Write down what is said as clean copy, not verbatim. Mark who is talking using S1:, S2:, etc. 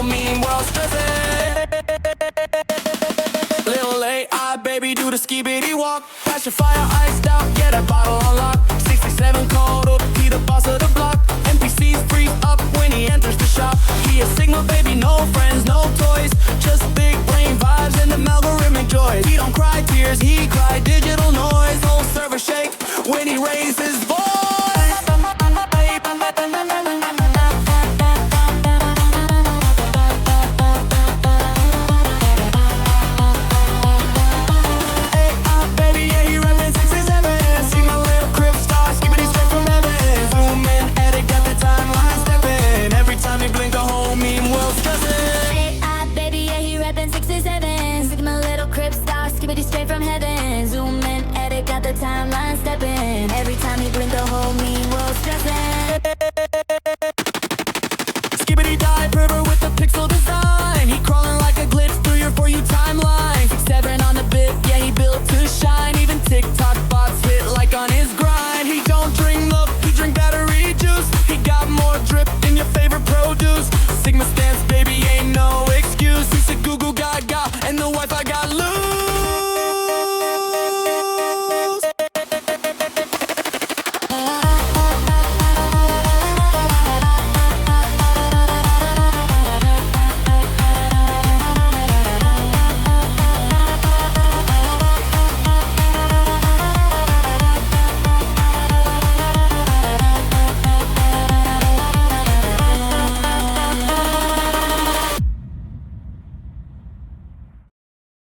S1: whole mean world stressing. Little AI, baby, do the skibidi walk. Pass your fire iced out, get a bottle on lock. 67 cold, he the boss of the block. NPCs freeze up when he enters the shop. He a Sigma, baby, no friends, no toys. Just big brain vibes and the algorithmic joys. He don't cry tears, he cry digital noise. Whole server shake when he raises his voice.
S2: Straight from heaven, zoom in, edit, got the timeline stepping. Every time he blink, the whole mean world stressing.
S1: Skibbity dive river with the pixel design. He crawling like a glitch through your For You timeline. 6'7" on the bit, yeah, he built to shine. Even TikTok bots hit like on his grind. He don't drink milk, he drink battery juice. He got more drip than your favorite produce. Sigma stance, baby, ain't no excuse. He said goo goo gaga, and the Wi-Fi got loose.